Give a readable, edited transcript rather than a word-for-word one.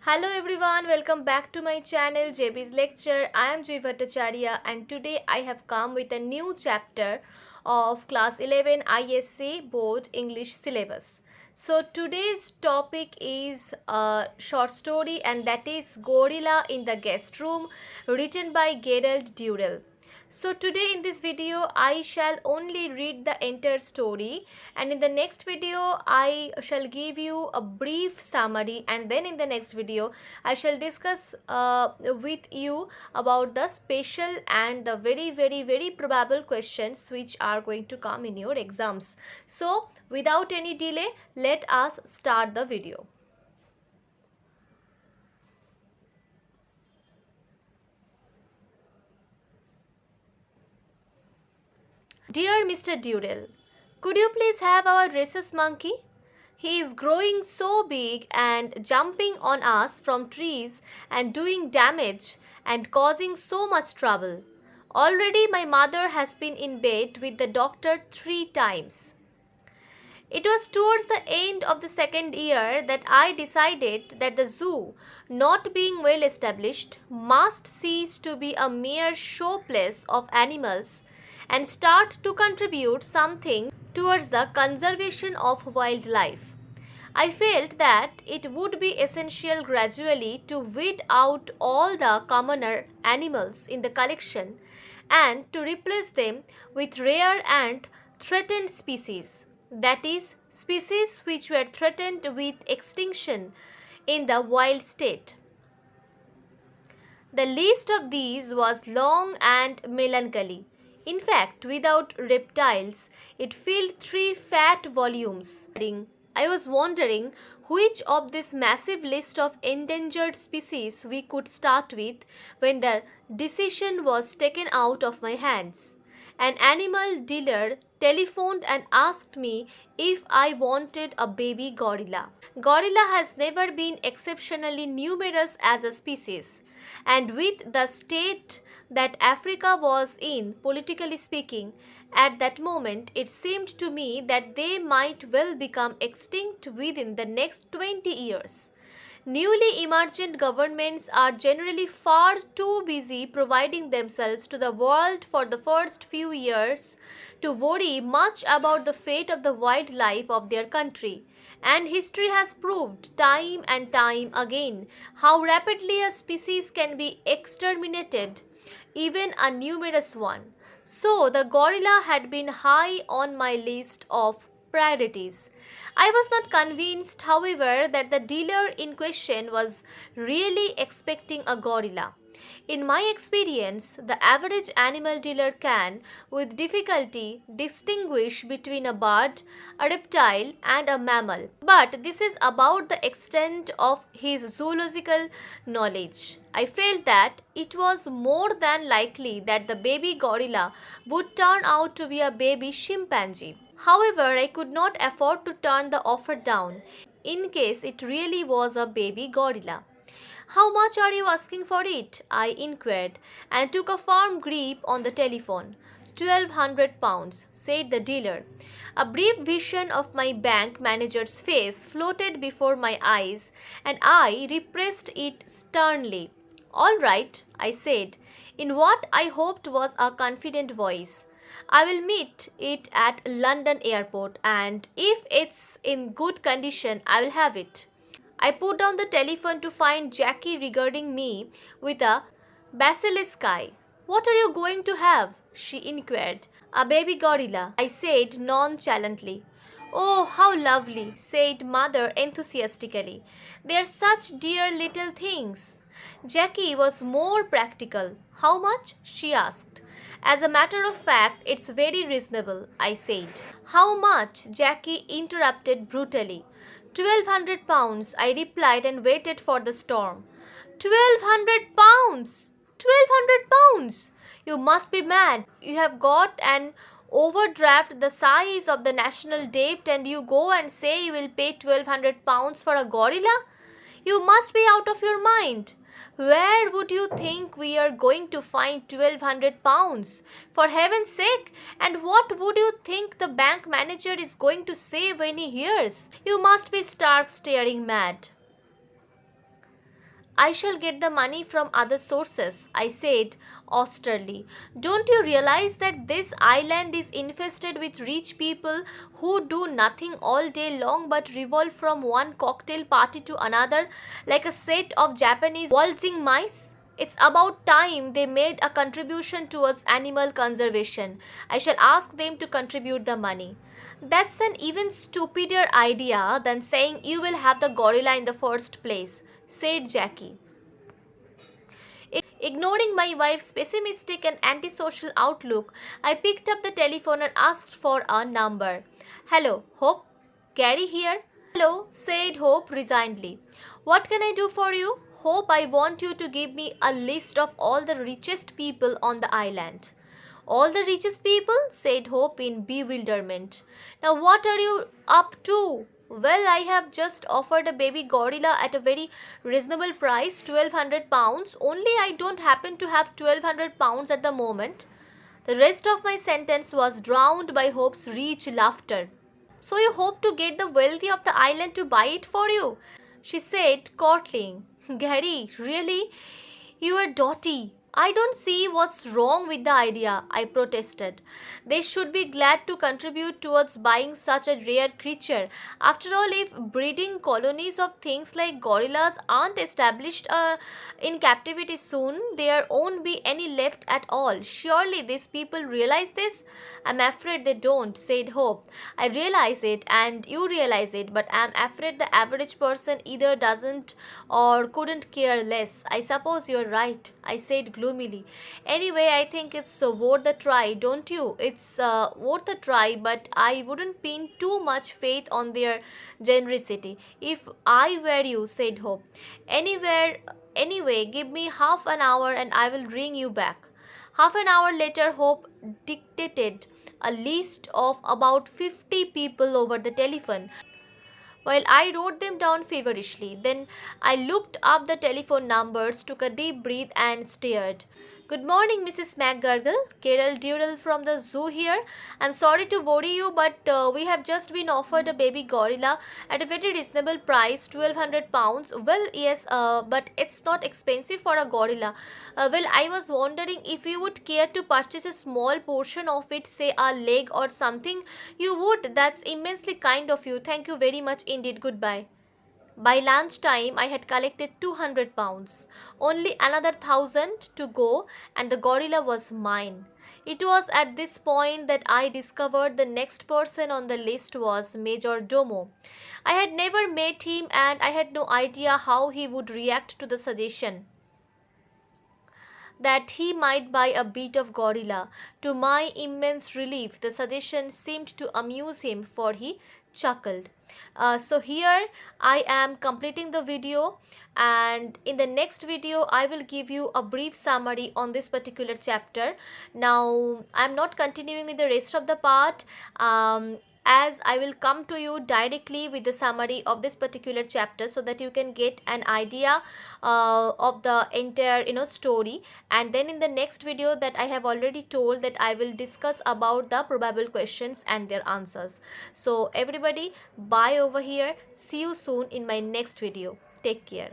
Hello everyone, welcome back to my channel JB's Lecture. I am Jui Bhattacharya and today I have come with a new chapter of class 11 ISC board English syllabus. So today's topic is a short story and that is Gorilla in the Guest Room, written by Gerald Durrell. So today in this video I shall only read the entire story, and in the next video I shall give you a brief summary, and then in the next video I shall discuss with you about the special and the very probable questions which are going to come in your exams. So without any delay, let us start the video. Dear Mr. Durrell, could you please have our rhesus monkey? He is growing so big and jumping on us from trees and doing damage and causing so much trouble. Already my mother has been in bed with the doctor 3 times. It was towards the end of the second year that I decided that the zoo, not being well established, must cease to be a mere showplace of animals and start to contribute something towards the conservation of wildlife. I felt that it would be essential gradually to weed out all the commoner animals in the collection and to replace them with rare and threatened species, that is, species which were threatened with extinction in the wild state. The list of these was long and melancholy. In fact, without reptiles, it filled 3 fat volumes. I was wondering which of this massive list of endangered species we could start with when the decision was taken out of my hands. An animal dealer telephoned and asked me if I wanted a baby gorilla. Gorilla has never been exceptionally numerous as a species, and with the state that Africa was in, politically speaking, at that moment it seemed to me that they might well become extinct within the next 20 years. Newly emergent governments are generally far too busy providing themselves to the world for the first few years to worry much about the fate of the wildlife of their country. And history has proved time and time again how rapidly a species can be exterminated, even a numerous one. So the gorilla had been high on my list of priorities. I was not convinced, however, that the dealer in question was really expecting a gorilla. In my experience, the average animal dealer can, with difficulty, distinguish between a bird, a reptile, and a mammal. But this is about the extent of his zoological knowledge. I felt that it was more than likely that the baby gorilla would turn out to be a baby chimpanzee. However, I could not afford to turn the offer down in case it really was a baby gorilla. How much are you asking for it? I inquired and took a firm grip on the telephone. £1,200, said the dealer. A brief vision of my bank manager's face floated before my eyes and I repressed it sternly. All right, I said, in what I hoped was a confident voice. I will meet it at London airport, and if it's in good condition, I will have it. I put down the telephone to find Jackie regarding me with a basilisk eye. What are you going to have? She inquired. A baby gorilla, I said nonchalantly. Oh, how lovely, said mother enthusiastically. They are such dear little things. Jackie was more practical. How much? She asked. As a matter of fact, it's very reasonable, I said. How much? Jackie interrupted brutally. £1,200, I replied and waited for the storm. £1,200! £1,200! You must be mad. You have got an overdraft the size of the national debt and you go and say you will pay £1,200 for a gorilla? You must be out of your mind. Where would you think we are going to find £1,200? For heaven's sake, and what would you think the bank manager is going to say when he hears? You must be stark staring mad. I shall get the money from other sources, I said austerely. Don't you realize that this island is infested with rich people who do nothing all day long but revolve from one cocktail party to another like a set of Japanese waltzing mice? It's about time they made a contribution towards animal conservation. I shall ask them to contribute the money. That's an even stupider idea than saying you will have the gorilla in the first place, said Jackie. Ignoring my wife's pessimistic and antisocial outlook, I picked up the telephone and asked for a number. Hello, Hope? Gary here? Hello, said Hope resignedly. What can I do for you? Hope, I want you to give me a list of all the richest people on the island. All the richest people? Said Hope in bewilderment. Now what are you up to? Well, I have just offered a baby gorilla at a very reasonable price, £1,200. Only I don't happen to have £1,200 at the moment. The rest of my sentence was drowned by Hope's rich laughter. So you hope to get the wealthy of the island to buy it for you? She said, courtling. Gary, really? You are dotty. I don't see what's wrong with the idea, I protested. They should be glad to contribute towards buying such a rare creature. After all, if breeding colonies of things like gorillas aren't established in captivity soon, there won't be any left at all. Surely these people realize this? I'm afraid they don't, said Hope. I realize it and you realize it, but I'm afraid the average person either doesn't or couldn't care less. I suppose you're right, I said gloomily. Anyway, I think it's worth a try, don't you? It's worth a try, but I wouldn't pin too much faith on their generosity. If I were you, said Hope. Anyway, give me half an hour and I will ring you back. Half an hour later, Hope dictated a list of about 50 people over the telephone, while I wrote them down feverishly. Then I looked up the telephone numbers, took a deep breath and stared. Good morning, Mrs. McGurgle. Carol Durrell from the zoo here. I'm sorry to worry you, but we have just been offered a baby gorilla at a very reasonable price, £1,200. Well, yes, but it's not expensive for a gorilla. Well, I was wondering if you would care to purchase a small portion of it, say a leg or something. You would. That's immensely kind of you. Thank you very much indeed. Goodbye. By lunchtime, I had collected £200. Only another 1,000 to go, and the gorilla was mine. It was at this point that I discovered the next person on the list was Major Domo. I had never met him, and I had no idea how he would react to the suggestion that he might buy a bit of gorilla. To my immense relief, the suggestion seemed to amuse him, for he chuckled. So here I am completing the video, and in the next video I will give you a brief summary on this particular chapter. Now I am not continuing with the rest of the part, as I will come to you directly with the summary of this particular chapter, so that you can get an idea of the entire story. And then in the next video that I have already told, that I will discuss about the probable questions and their answers. So everybody, bye over here. See you soon in my next video. Take care.